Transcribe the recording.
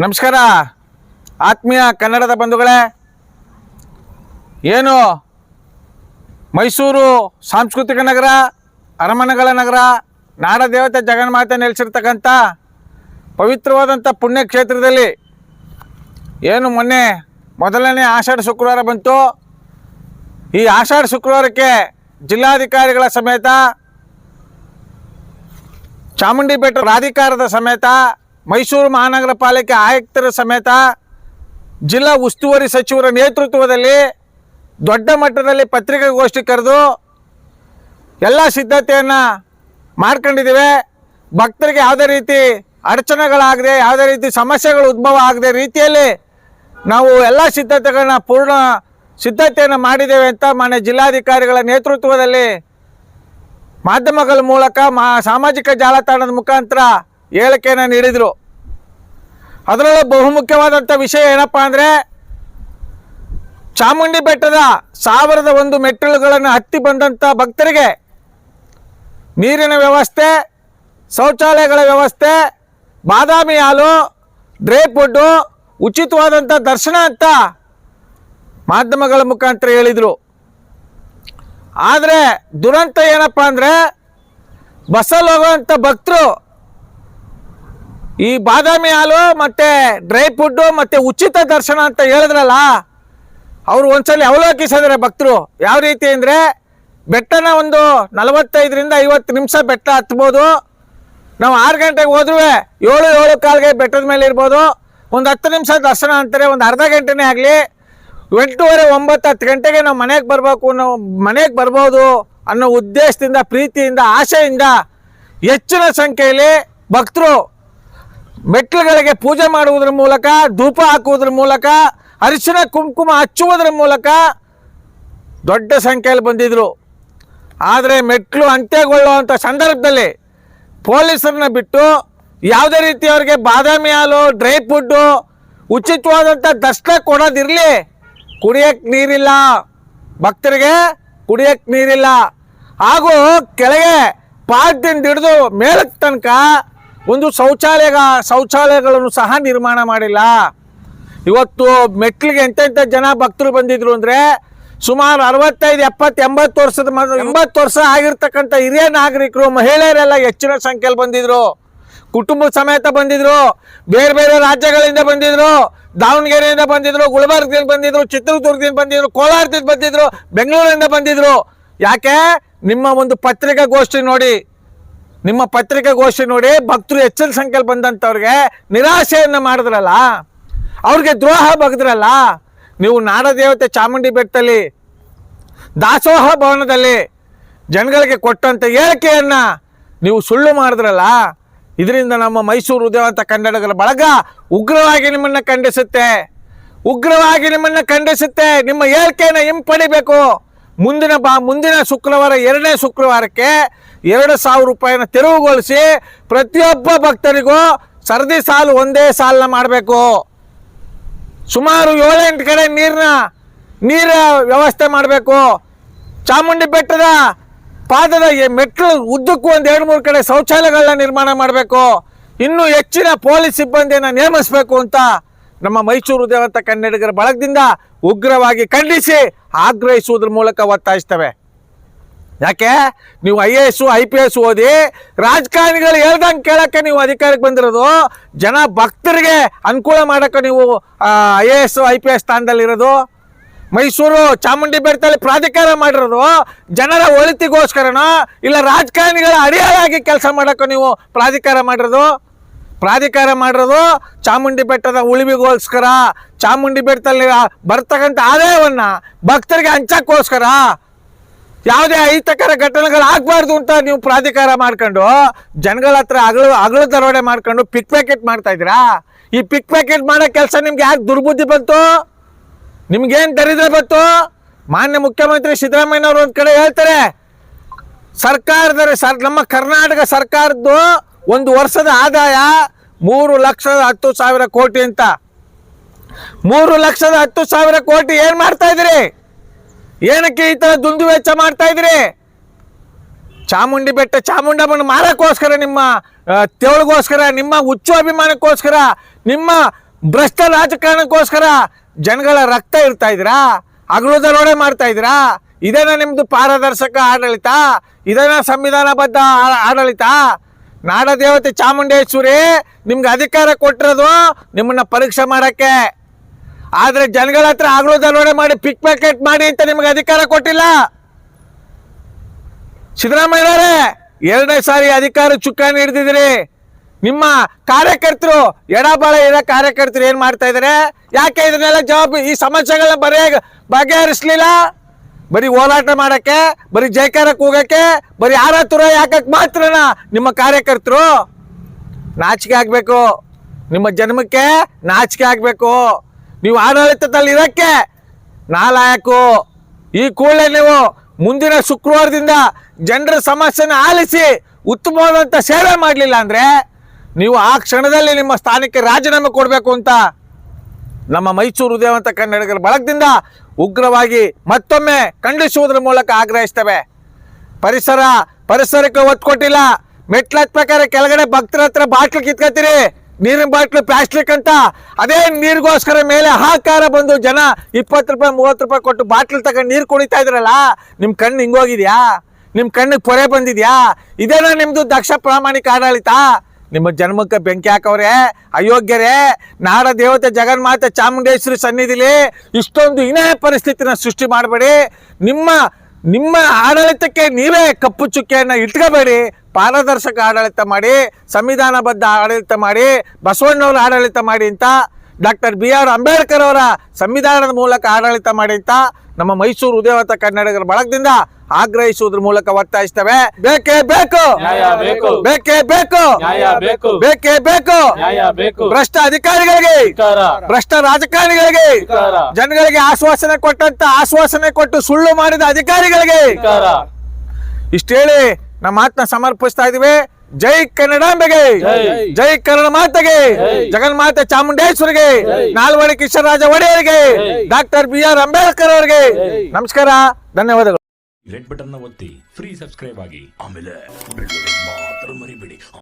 ನಮಸ್ಕಾರ ಆತ್ಮೀಯ ಕನ್ನಡದ ಬಂಧುಗಳೇ. ಏನು ಮೈಸೂರು ಸಾಂಸ್ಕೃತಿಕ ನಗರ, ಅರಮನೆಗಳ ನಗರ, ನಾಡದೇವತೆ ಜಗನ್ಮಾತೆ ನೆಲೆಸಿರ್ತಕ್ಕಂಥ ಪವಿತ್ರವಾದಂಥ ಪುಣ್ಯಕ್ಷೇತ್ರದಲ್ಲಿ ಏನು ಮೊನ್ನೆ ಮೊದಲನೇ ಆಷಾಢ ಶುಕ್ರವಾರ ಬಂತು. ಈ ಆಷಾಢ ಶುಕ್ರವಾರಕ್ಕೆ ಜಿಲ್ಲಾಧಿಕಾರಿಗಳ ಸಮೇತ, ಚಾಮುಂಡಿ ಬೆಟ್ಟ ಪ್ರಾಧಿಕಾರದ ಸಮೇತ, ಮೈಸೂರು ಮಹಾನಗರ ಪಾಲಿಕೆ ಆಯುಕ್ತರ ಸಮೇತ, ಜಿಲ್ಲಾ ಉಸ್ತುವಾರಿ ಸಚಿವರ ನೇತೃತ್ವದಲ್ಲಿ ದೊಡ್ಡ ಮಟ್ಟದಲ್ಲಿ ಪತ್ರಿಕಾಗೋಷ್ಠಿ ಕರೆದು ಎಲ್ಲ ಸಿದ್ಧತೆಯನ್ನು ಮಾಡ್ಕೊಂಡಿದ್ದೇವೆ. ಭಕ್ತರಿಗೆ ಯಾವುದೇ ರೀತಿ ಅಡಚಣೆಗಳಾಗದೆ, ಯಾವುದೇ ರೀತಿ ಸಮಸ್ಯೆಗಳು ಉದ್ಭವ ಆಗದೆ ರೀತಿಯಲ್ಲಿ ನಾವು ಎಲ್ಲ ಸಿದ್ಧತೆಗಳನ್ನ ಪೂರ್ಣ ಸಿದ್ಧತೆಯನ್ನು ಮಾಡಿದ್ದೇವೆ ಅಂತ ಮಾನ್ಯ ಜಿಲ್ಲಾಧಿಕಾರಿಗಳ ನೇತೃತ್ವದಲ್ಲಿ ಮಾಧ್ಯಮಗಳ ಮೂಲಕ ಸಾಮಾಜಿಕ ಜಾಲತಾಣದ ಮುಖಾಂತರ ಹೇಳಿಕೆಯನ್ನು ನೀಡಿದರು. ಅದರಲ್ಲೂ ಬಹುಮುಖ್ಯವಾದಂಥ ವಿಷಯ ಏನಪ್ಪ ಅಂದರೆ, ಚಾಮುಂಡಿ ಬೆಟ್ಟದ 1001 ಮೆಟ್ಟಿಲುಗಳನ್ನು ಹತ್ತಿ ಬಂದಂಥ ಭಕ್ತರಿಗೆ ನೀರಿನ ವ್ಯವಸ್ಥೆ, ಶೌಚಾಲಯಗಳ ವ್ಯವಸ್ಥೆ, ಬಾದಾಮಿ ಹಾಲು, ಡ್ರೈ ಫುಡ್ಡು, ಉಚಿತವಾದಂಥ ದರ್ಶನ ಅಂತ ಮಾಧ್ಯಮಗಳ ಮುಖಾಂತರ ಹೇಳಿದರು. ಆದರೆ ದುರಂತ ಏನಪ್ಪ ಅಂದರೆ, ಬಸ್ಸಲ್ಲಿ ಹೋಗುವಂಥ ಭಕ್ತರು ಈ ಬಾದಾಮಿ ಹಾಲು ಮತ್ತು ಡ್ರೈ ಫುಡ್ಡು ಮತ್ತು ಉಚಿತ ದರ್ಶನ ಅಂತ ಹೇಳಿದ್ರಲ್ಲ, ಅವರು ಒಂದ್ಸಲ ಅವಲೋಕಿಸಿದ್ರೆ ಭಕ್ತರು ಯಾವ ರೀತಿ ಅಂದರೆ, ಬೆಟ್ಟನ ಒಂದು 45ರಿಂದ 50 ನಿಮಿಷ ಬೆಟ್ಟ ಹತ್ಬೋದು. ನಾವು 6 ಗಂಟೆಗೆ ಹೋದ್ರೂ 7-7:15ಗೆ ಬೆಟ್ಟದ ಮೇಲೆ ಇರ್ಬೋದು. ಒಂದು 10 ನಿಮಿಷ ದರ್ಶನ ಅಂತಾರೆ, ಒಂದು ಅರ್ಧ ಗಂಟೆನೇ ಆಗಲಿ 8:30, 9, 10 ಗಂಟೆಗೆ ನಾವು ಮನೆಗೆ ಬರಬೇಕು, ನಾವು ಮನೆಗೆ ಬರ್ಬೋದು ಅನ್ನೋ ಉದ್ದೇಶದಿಂದ, ಪ್ರೀತಿಯಿಂದ, ಆಶೆಯಿಂದ ಹೆಚ್ಚಿನ ಸಂಖ್ಯೆಯಲ್ಲಿ ಭಕ್ತರು ಮೆಟ್ಲುಗಳಿಗೆ ಪೂಜೆ ಮಾಡುವುದರ ಮೂಲಕ, ಧೂಪ ಹಾಕುವುದರ ಮೂಲಕ, ಅರಿಶಿನ ಕುಂಕುಮ ಹಚ್ಚುವುದರ ಮೂಲಕ ದೊಡ್ಡ ಸಂಖ್ಯೆಯಲ್ಲಿ ಬಂದಿದ್ದರು. ಆದರೆ ಮೆಟ್ಲು ಅಂತ್ಯಗೊಳ್ಳುವಂಥ ಸಂದರ್ಭದಲ್ಲಿ ಪೊಲೀಸರನ್ನ ಬಿಟ್ಟು ಯಾವುದೇ ರೀತಿ ಅವರಿಗೆ ಬಾದಾಮಿ ಹಾಲು, ಡ್ರೈ ಫುಡ್ಡು, ಉಚಿತವಾದಂಥ ದರ್ಶನ ಕೊಡೋದಿರಲಿ, ಕುಡಿಯೋಕ್ಕೆ ನೀರಿಲ್ಲ, ಭಕ್ತರಿಗೆ ಕುಡಿಯೋಕ್ಕೆ ನೀರಿಲ್ಲ. ಹಾಗೂ ಕೆಳಗೆ ಪಾದದಿಂದ ಹಿಡಿದು ಮೇಲಕ್ಕೆ ತನಕ ಒಂದು ಶೌಚಾಲಯಗಳನ್ನು ಸಹ ನಿರ್ಮಾಣ ಮಾಡಿಲ್ಲ. ಇವತ್ತು ಮೆಟ್ಲಿಗೆ ಎಂತೆಂಥ ಜನ ಭಕ್ತರು ಬಂದಿದ್ರು ಅಂದರೆ, ಸುಮಾರು 65, 70, 80 ವರ್ಷದ 80 ವರ್ಷ ಆಗಿರ್ತಕ್ಕಂಥ ಹಿರಿಯ ನಾಗರಿಕರು, ಮಹಿಳೆಯರೆಲ್ಲ ಹೆಚ್ಚಿನ ಸಂಖ್ಯೆಯಲ್ಲಿ ಬಂದಿದ್ರು. ಕುಟುಂಬ ಸಮೇತ ಬಂದಿದ್ರು. ಬೇರೆ ಬೇರೆ ರಾಜ್ಯಗಳಿಂದ ಬಂದಿದ್ರು. ದಾವಣಗೆರೆಯಿಂದ ಬಂದಿದ್ರು, ಗುಲ್ಬರ್ಗದಿಂದ ಬಂದಿದ್ರು, ಚಿತ್ರದುರ್ಗದಿಂದ ಬಂದಿದ್ರು, ಕೋಲಾರದಿಂದ ಬಂದಿದ್ರು, ಬೆಂಗಳೂರಿಂದ ಬಂದಿದ್ರು. ಯಾಕೆ? ನಿಮ್ಮ ಒಂದು ಪತ್ರಿಕಾಗೋಷ್ಠಿ ನೋಡಿ, ನಿಮ್ಮ ಪತ್ರಿಕಾಗೋಷ್ಠಿ ನೋಡಿ ಭಕ್ತರು ಹೆಚ್ಚಿನ ಸಂಖ್ಯೆಯಲ್ಲಿ ಬಂದಂಥವ್ರಿಗೆ ನಿರಾಶೆಯನ್ನು ಮಾಡಿದ್ರಲ್ಲ, ಅವ್ರಿಗೆ ದ್ರೋಹ ಬಗೆದ್ರಲ್ಲ. ನೀವು ನಾಡದೇವತೆ ಚಾಮುಂಡಿ ಬೆಟ್ಟದಲ್ಲಿ ದಾಸೋಹ ಭವನದಲ್ಲಿ ಜನಗಳಿಗೆ ಕೊಟ್ಟಂಥ ಹೇಳಿಕೆಯನ್ನು ನೀವು ಸುಳ್ಳು ಮಾಡಿದ್ರಲ್ಲ. ಇದರಿಂದ ನಮ್ಮ ಮೈಸೂರು ಉದಯವಂತ ಕನ್ನಡಿಗರ ಬಳಗ ಉಗ್ರವಾಗಿ ನಿಮ್ಮನ್ನು ಖಂಡಿಸುತ್ತೆ, ಉಗ್ರವಾಗಿ ನಿಮ್ಮನ್ನು ಖಂಡಿಸುತ್ತೆ. ನಿಮ್ಮ ಹೇಳಿಕೆಯನ್ನು ಹಿಂಪಡಿಬೇಕು. ಮುಂದಿನ ಶುಕ್ರವಾರ, 2ನೇ ಶುಕ್ರವಾರಕ್ಕೆ 2,000 ರೂಪಾಯಿನ ತೆರವುಗೊಳಿಸಿ ಪ್ರತಿಯೊಬ್ಬ ಭಕ್ತರಿಗೂ ಸರದಿ ಸಾಲು ಒಂದೇ ಸಾಲನ್ನ ಮಾಡಬೇಕು. ಸುಮಾರು 7-8 ಕಡೆ ನೀರ ವ್ಯವಸ್ಥೆ ಮಾಡಬೇಕು. ಚಾಮುಂಡಿ ಬೆಟ್ಟದ ಪಾದದ ಮೆಟ್ಲು ಉದ್ದಕ್ಕೂ ಒಂದು 2-3 ಕಡೆ ಶೌಚಾಲಯಗಳನ್ನ ನಿರ್ಮಾಣ ಮಾಡಬೇಕು. ಇನ್ನೂ ಹೆಚ್ಚಿನ ಪೊಲೀಸ್ ಸಿಬ್ಬಂದಿಯನ್ನು ನೇಮಿಸಬೇಕು ಅಂತ ನಮ್ಮ ಮೈಸೂರು ಉದಯವಂತ ಕನ್ನಡಿಗರ ಬಳಗದಿಂದ ಉಗ್ರವಾಗಿ ಖಂಡಿಸಿ ಆಗ್ರಹಿಸುವುದ್ರ ಮೂಲಕ ಒತ್ತಾಯಿಸ್ತವೆ. ಯಾಕೆ? ನೀವು IAS, IPS ಓದಿ ರಾಜಕಾರಣಿಗಳು ಹೇಳ್ದಂಗೆ ಕೇಳೋಕ್ಕೆ ನೀವು ಅಧಿಕಾರಕ್ಕೆ ಬಂದಿರೋದು. ಭಕ್ತರಿಗೆ ಅನುಕೂಲ ಮಾಡೋಕ್ಕೆ ನೀವು IAS, IPS ಸ್ಥಾನದಲ್ಲಿರೋದು. ಮೈಸೂರು ಚಾಮುಂಡಿ ಬೆಟ್ಟದಲ್ಲಿ ಪ್ರಾಧಿಕಾರ ಮಾಡಿರೋದು ಜನರ ಒಳಿತಿಗೋಸ್ಕರನೋ ಇಲ್ಲ ರಾಜಕಾರಣಿಗಳ ಅಡಿಯಾಳಾಗಿ ಕೆಲಸ ಮಾಡೋಕ್ಕೆ ನೀವು ಪ್ರಾಧಿಕಾರ ಮಾಡಿರೋದು ಚಾಮುಂಡಿ ಬೆಟ್ಟದ ಉಳಿವಿಗೋಸ್ಕರ, ಚಾಮುಂಡಿ ಬೆಟ್ಟದಲ್ಲಿ ಬರ್ತಕ್ಕಂಥ ಆದಾಯವನ್ನು ಭಕ್ತರಿಗೆ ಹಂಚಕ್ಕೋಸ್ಕರ. ಯಾವುದೇ ಅಹಿತಕರ ಘಟನೆಗಳಾಗಬಾರ್ದು ಅಂತ ನೀವು ಪ್ರಾಧಿಕಾರ ಮಾಡ್ಕೊಂಡು ಜನಗಳ ಹತ್ರ ಅಗಳು ದರೋಡೆ ಮಾಡ್ಕೊಂಡು ಪಿಕ್ ಪ್ಯಾಕೆಟ್ ಮಾಡ್ತಾ ಇದ್ದೀರಾ. ಈ ಪಿಕ್ ಪ್ಯಾಕೆಟ್ ಮಾಡೋ ಕೆಲಸ ನಿಮ್ಗೆ ಯಾಕೆ ದುರ್ಬುದ್ಧಿ ಬಂತು? ನಿಮ್ಗೇನು ದರಿದ್ರ ಬಂತು? ಮಾನ್ಯ ಮುಖ್ಯಮಂತ್ರಿ ಸಿದ್ದರಾಮಯ್ಯನವರು ಒಂದು ಕಡೆ ಹೇಳ್ತಾರೆ, ನಮ್ಮ ಕರ್ನಾಟಕ ಸರ್ಕಾರದ್ದು ಒಂದು ವರ್ಷದ ಆದಾಯ 3,10,000 ಕೋಟಿ ಅಂತ. 3,10,000 ಕೋಟಿ ಏನು ಮಾಡ್ತಾ ಇದ್ದೀರಿ? ಏನಕ್ಕೆ ಈ ಥರ ದುಂದು ವೆಚ್ಚ ಮಾಡ್ತಾ ಇದ್ದೀರಿ? ಚಾಮುಂಡಿ ಬೆಟ್ಟ ಚಾಮುಂಡಮ್ಮನ ಮಾರಕ್ಕೋಸ್ಕರ, ನಿಮ್ಮ ತೆವಳಿಗೋಸ್ಕರ, ನಿಮ್ಮ ಹುಚ್ಚು ಅಭಿಮಾನಕ್ಕೋಸ್ಕರ, ನಿಮ್ಮ ಭ್ರಷ್ಟ ರಾಜಕಾರಣಕ್ಕೋಸ್ಕರ ಜನಗಳ ರಕ್ತ ಇರ್ತಾ ಇದ್ದೀರಾ, ಹಗಲು ದರೋಡೆ ಮಾಡ್ತಾ ಇದ್ದೀರಾ. ಇದೇನ ನಿಮ್ದು ಪಾರದರ್ಶಕ ಆಡಳಿತ? ಇದೇನ ಸಂವಿಧಾನಬದ್ಧ ಆಡಳಿತ? ನಾಡ ದೇವತೆ ಚಾಮುಂಡೇಶ್ವರಿ ನಿಮ್ಗೆ ಅಧಿಕಾರ ಕೊಟ್ಟಿರೋದು ನಿಮ್ಮನ್ನ ಪರೀಕ್ಷೆ ಮಾಡಕ್ಕೆ. ಆದ್ರೆ ಜನಗಳ ಹತ್ರ ಹಗಲು ದರೋಡೆ ಮಾಡಿ ಪಿಕ್ ಪ್ಯಾಕೆಟ್ ಮಾಡಿ ಅಂತ ನಿಮ್ಗೆ ಅಧಿಕಾರ ಕೊಟ್ಟಿಲ್ಲ. ಸಿದ್ದರಾಮಯ್ಯನವರೇ, 2ನೇ ಸಾರಿ ಅಧಿಕಾರ ಚುಕ್ಕಾಣಿ ಹಿಡಿದಿದ್ದೀರಿ. ನಿಮ್ಮ ಕಾರ್ಯಕರ್ತರು, ಎಡಬಾಳ ಇರೋ ಕಾರ್ಯಕರ್ತರು ಏನ್ ಮಾಡ್ತಾ ಇದಾರೆ? ಯಾಕೆ ಇದನ್ನೆಲ್ಲ ಈ ಸಮಸ್ಯೆಗಳನ್ನ ಬಗೆಹರಿಸ್ಲಿಲ್ಲ? ಬರೀ ಹೋರಾಟ ಮಾಡಕ್ಕೆ, ಬರೀ ಜೈಕಾರ ಕೂಗಕ್ಕೆ, ಬರೀ ಆರಾತುರ ಯಾಕಕ್ಕೆ ಮಾತ್ರನಾ ನಿಮ್ಮ ಕಾರ್ಯಕರ್ತರು? ನಾಚಿಕೆ ಆಗ್ಬೇಕು, ನಿಮ್ಮ ಜನ್ಮಕ್ಕೆ ನಾಚಿಕೆ ಆಗ್ಬೇಕು. ನೀವು ಆಡಳಿತದಲ್ಲಿ ಇರಕ್ಕೆ ನಾಲಾಯಕು. ಈ ಕೂಡಲೇ ನೀವು ಮುಂದಿನ ಶುಕ್ರವಾರದಿಂದ ಜನರ ಸಮಸ್ಯೆನ ಆಲಿಸಿ ಉತ್ತಮವಾದಂಥ ಸೇವೆ ಮಾಡಲಿಲ್ಲ ಅಂದ್ರೆ ನೀವು ಆ ಕ್ಷಣದಲ್ಲಿ ನಿಮ್ಮ ಸ್ಥಾನಕ್ಕೆ ರಾಜೀನಾಮೆ ಕೊಡಬೇಕು ಅಂತ ನಮ್ಮ ಮೈಸೂರು ಉದಯವಂತ ಕನ್ನಡಿಗರ ಬಳಗದಿಂದ ಉಗ್ರವಾಗಿ ಮತ್ತೊಮ್ಮೆ ಖಂಡಿಸುವುದರ ಮೂಲಕ ಆಗ್ರಹಿಸ್ತೇವೆ. ಪರಿಸರಕ್ಕೆ ಒತ್ತು ಕೊಟ್ಟಿಲ್ಲ. ಮೆಟ್ಲು ಹತ್ಬೇಕಾದ್ರೆ ಕೆಳಗಡೆ ಭಕ್ತರ ಹತ್ರ ಬಾಟ್ಲು ಕಿತ್ಕೊತೀರಿ, ನೀರಿನ ಬಾಟ್ಲು ಪ್ಲಾಸ್ಟಿಕ್ ಅಂತ. ಅದೇ ನೀರಿಗೋಸ್ಕರ ಮೇಲೆ ಹಾಕಾರ ಬಂದು ಜನ 20 ರೂಪಾಯಿ 30 ರೂಪಾಯಿ ಕೊಟ್ಟು ಬಾಟ್ಲು ತಗೊಂಡು ನೀರು ಕುಡಿತಾ ಇದ್ರಲ್ಲ, ನಿಮ್ಮ ಕಣ್ಣು ಹಿಂಗೋಗಿದ್ಯಾ? ನಿಮ್ಮ ಕಣ್ಣಿಗೆ ಪೊರೆ ಬಂದಿದ್ಯಾ? ಇದೇನಾ ನಿಮ್ದು ದಕ್ಷ ಪ್ರಾಮಾಣಿಕ ಆಡಳಿತ? ನಿಮ್ಮ ಜನ್ಮಕ್ಕೆ ಬೆಂಕಿ ಹಾಕವ್ರೆ ಅಯೋಗ್ಯರೇ. ನಾಡ ದೇವತೆ ಜಗನ್ಮಾತೆ ಚಾಮುಂಡೇಶ್ವರಿ ಸನ್ನಿಧಿಲಿ ಇಷ್ಟೊಂದು ಇನೇ ಪರಿಸ್ಥಿತಿನ ಸೃಷ್ಟಿ ಮಾಡಬೇಡಿ. ನಿಮ್ಮ ಆಡಳಿತಕ್ಕೆ ನೀವೇ ಕಪ್ಪು ಚುಕ್ಕೆಯನ್ನು ಇಟ್ಕೋಬೇಡಿ. ಪಾರದರ್ಶಕ ಆಡಳಿತ ಮಾಡಿ, ಸಂವಿಧಾನಬದ್ಧ ಆಡಳಿತ ಮಾಡಿ, ಬಸವಣ್ಣವರ ಆಡಳಿತ ಮಾಡಿ ಅಂತ, ಡಾಕ್ಟರ್ BR ಅಂಬೇಡ್ಕರ್ ಅವರ ಸಂವಿಧಾನದ ಮೂಲಕ ಆಡಳಿತ ಮಾಡಿ ಅಂತ ನಮ್ಮ ಮೈಸೂರು ಉದಯವಂತ ಕನ್ನಡಿಗರ ಬಳಗದಿಂದ ಆಗ್ರಹಿಸುವುದ್ರ ಮೂಲಕ ಒತ್ತಾಯಿಸ್ತೇವೆ. ಬೇಕೇ ಬೇಕು, ಬೇಕೇ ಬೇಕು, ಬೇಕೇ ಬೇಕು. ಭ್ರಷ್ಟ ಅಧಿಕಾರಿಗಳಿಗೆ, ಭ್ರಷ್ಟ ರಾಜಕಾರಣಿಗಳಿಗೆ, ಜನಗಳಿಗೆ ಆಶ್ವಾಸನೆ ಕೊಟ್ಟು ಸುಳ್ಳು ಮಾಡಿದ ಅಧಿಕಾರಿಗಳಿಗೆ ಇಷ್ಟ ಹೇಳಿ ನಮ್ಮ ಮಾತನ್ನ ಸಮರ್ಪಿಸ್ತಾ ಇದೀವಿ. ಜೈ ಕನ್ನಡಾಂಬೆಗೆ, ಜೈ ಕನ್ನಡ ಮಾತೆಗೆ, ಜಗನ್ಮಾತೆ ಚಾಮುಂಡೇಶ್ವರಿಗೆ, ನಾಲ್ವಡಿ ಕಿಶೋರರಾಜ ಒಡೆಯರಿಗೆ, ಡಾಕ್ಟರ್ BR ಅಂಬೇಡ್ಕರ್ ಅವರಿಗೆ ನಮಸ್ಕಾರ, ಧನ್ಯವಾದಗಳು. ರೆಡ್ ಬಟನ್ ಒತ್ತಿ ಫ್ರೀ ಸಬ್ಸ್ಕ್ರೈಬ್ ಆಗಿ, ಆಮೇಲೆ ಬೆಲ್ ಬಟನ್ ಮಾತ್ರ ಮರಿಬೇಡಿ.